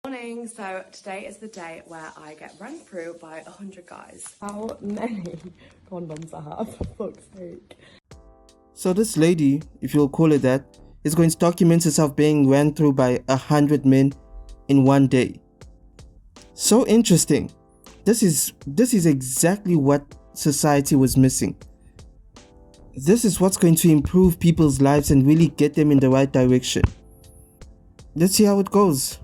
Morning. So today is the day where I get run through by 100 guys. How many condoms I have, for fuck's sake. So this lady, if you'll call it that, is going to document herself being ran through by 100 men in one day. So interesting. This is exactly what society was missing. This is what's going to improve people's lives and really get them in the right direction. Let's see how it goes.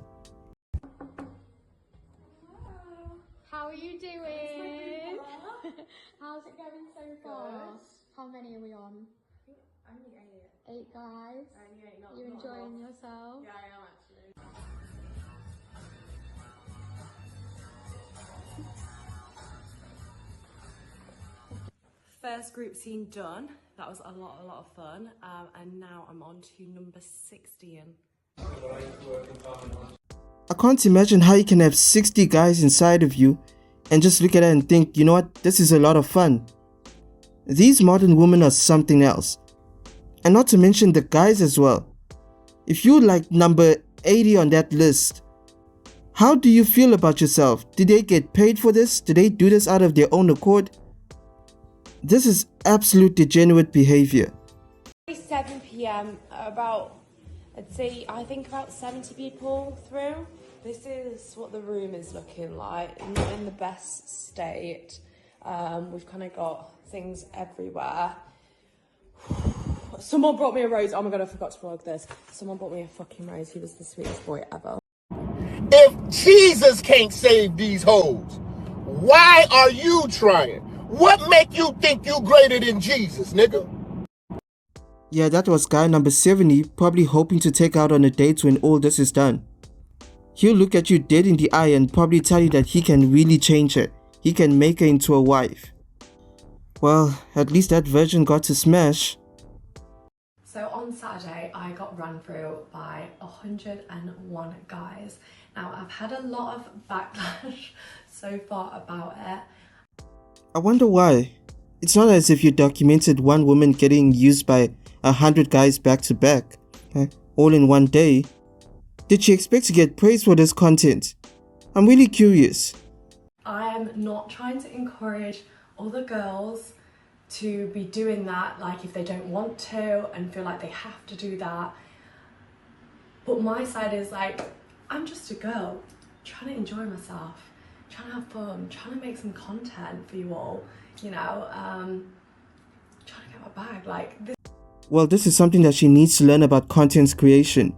How are you doing? How's it going so far? Good. How many are we on? Only 8. 8 guys. You enjoying yourself? Yeah, I am actually. First group scene done. That was a lot of fun. And now I'm on to number 16. I can't imagine how you can have 60 guys inside of you and just look at it and think, you know what, this is a lot of fun. These modern women are something else. And not to mention the guys as well. If you're like number 80 on that list, how do you feel about yourself? Did they get paid for this? Did they do this out of their own accord? This is absolute degenerate behavior. 7 p.m. I think about 70 people through. This is what the room is looking like. Not in the best state. We've kind of got things everywhere. Someone brought me a rose. Oh my god, I forgot to vlog this. Someone brought me a fucking rose. He was the sweetest boy ever. If Jesus can't save these hoes, why are you trying? What make you think you greater than Jesus, nigga? Yeah, that was guy number 70, probably hoping to take out on a date when all this is done. He'll look at you dead in the eye and probably tell you that he can really change her. He can make her into a wife. Well, at least that virgin got to smash. So on Saturday, I got run through by 101 guys. Now, I've had a lot of backlash so far about it. I wonder why. It's not as if you documented one woman getting used by 100 guys back to back, all in one day. Did she expect to get praise for this content? I'm really curious. I am not trying to encourage other girls to be doing that, like if they don't want to and feel like they have to do that. But my side is like, I'm just a girl trying to enjoy myself, trying to have fun, trying to make some content for you all, you know, trying to get my bag, like this. Well, this is something that she needs to learn about content creation.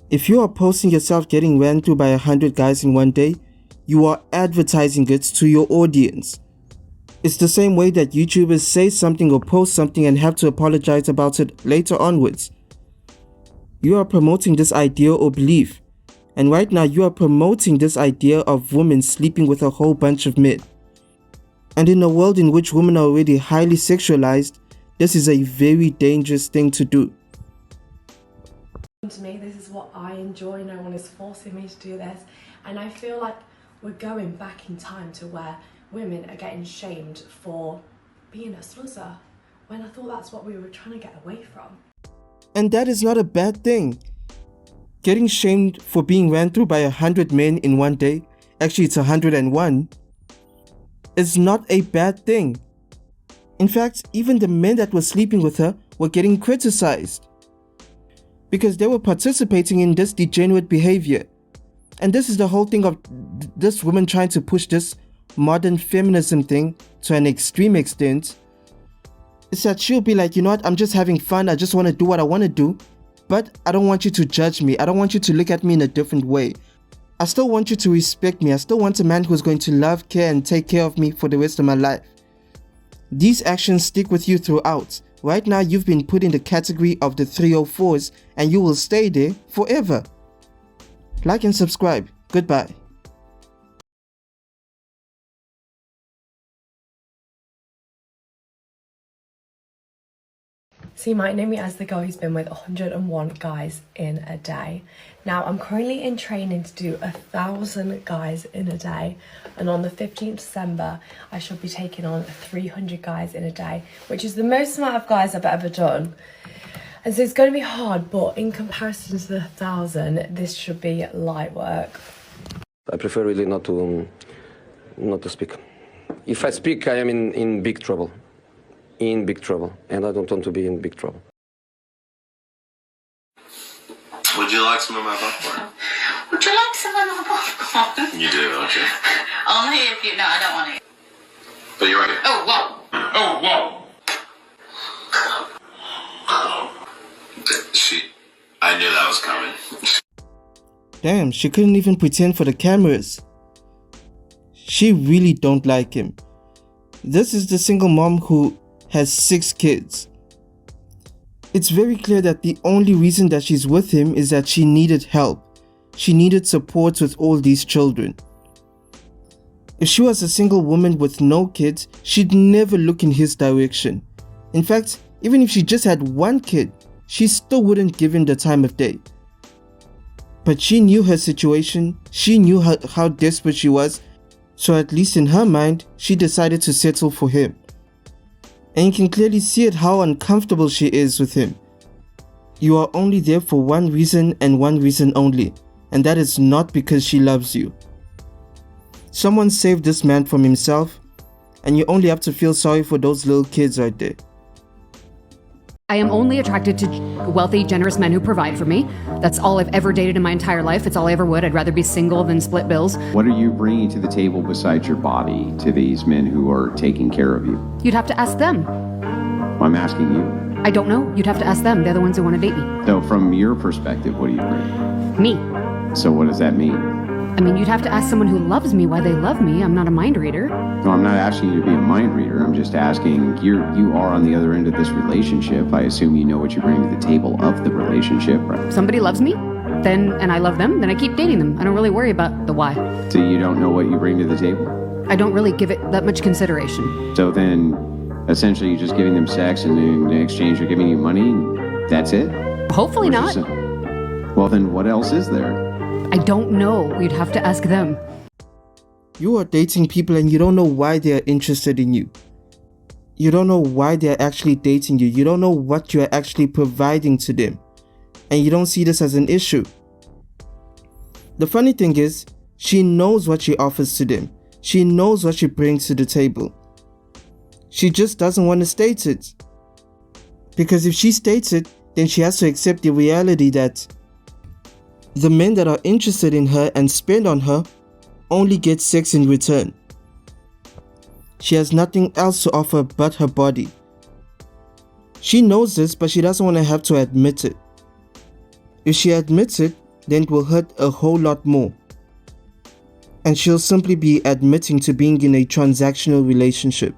If you are posting yourself getting ran through by 100 guys in one day, you are advertising it to your audience. It's the same way that YouTubers say something or post something and have to apologize about it later onwards. You are promoting this idea or belief. And right now you are promoting this idea of women sleeping with a whole bunch of men. And in a world in which women are already highly sexualized, this is a very dangerous thing to do. To me, this is what I enjoy. No one is forcing me to do this. And I feel like we're going back in time to where women are getting shamed for being a sluzzer, when I thought that's what we were trying to get away from. And that is not a bad thing. Getting shamed for being ran through by 100 men in one day, actually it's 101, is not a bad thing. In fact, even the men that were sleeping with her were getting criticized because they were participating in this degenerate behavior. And this is the whole thing of this woman trying to push this modern feminism thing to an extreme extent. It's that she'll be like, you know what, I'm just having fun, I just want to do what I want to do, but I don't want you to judge me, I don't want you to look at me in a different way. I still want you to respect me, I still want a man who's going to love, care and take care of me for the rest of my life. These actions stick with you throughout. Right now you've been put in the category of the 304s and you will stay there forever. Like and subscribe. Goodbye. So you might know me as the girl who's been with 101 guys in a day. Now I'm currently in training to do 1,000 guys in a day, and on the 15th December I shall be taking on 300 guys in a day, which is the most amount of guys I've ever done. And so it's going to be hard, but in comparison to the 1,000, this should be light work. I prefer really not to speak. If I speak, I am in big trouble. In big trouble. And I don't want to be in big trouble. Would you like some of my popcorn? Would you like some of my popcorn? You do, don't you? Only if you... No, I don't want it. But you're right. Oh, whoa. Oh, whoa. I knew that was coming. Damn, she couldn't even pretend for the cameras. She really don't like him. This is the single mom who has 6 kids. It's very clear that the only reason that she's with him is that she needed help. She needed support with all these children. If she was a single woman with no kids, she'd never look in his direction. In fact, even if she just had 1 kid, she still wouldn't give him the time of day. But she knew her situation, she knew how desperate she was, so at least in her mind, she decided to settle for him. And you can clearly see it how uncomfortable she is with him. You are only there for one reason and one reason only, and that is not because she loves you. Someone saved this man from himself, and you only have to feel sorry for those little kids right there. I am only attracted to wealthy, generous men who provide for me. That's all I've ever dated in my entire life. It's all I ever would. I'd rather be single than split bills. What are you bringing to the table besides your body to these men who are taking care of you? You'd have to ask them. I'm asking you. I don't know. You'd have to ask them. They're the ones who want to date me. So from your perspective, what do you bring? Me. So what does that mean? I mean, you'd have to ask someone who loves me why they love me. I'm not a mind reader. No, I'm not asking you to be a mind reader. I'm just asking, you are on the other end of this relationship. I assume you know what you bring to the table of the relationship, right? Somebody loves me, and I love them, then I keep dating them. I don't really worry about the why. So you don't know what you bring to the table? I don't really give it that much consideration. So then, essentially, you're just giving them sex, and in exchange, you're giving you money, and that's it? Hopefully not. Well, then what else is there? I don't know. You'd have to ask them. You are dating people and you don't know why they are interested in you. You don't know why they are actually dating you. You don't know what you are actually providing to them. And you don't see this as an issue. The funny thing is, she knows what she offers to them. She knows what she brings to the table. She just doesn't want to state it. Because if she states it, then she has to accept the reality that the men that are interested in her and spend on her only get sex in return. She has nothing else to offer but her body. She knows this, but she doesn't want to have to admit it. If she admits it, then it will hurt a whole lot more. And she'll simply be admitting to being in a transactional relationship.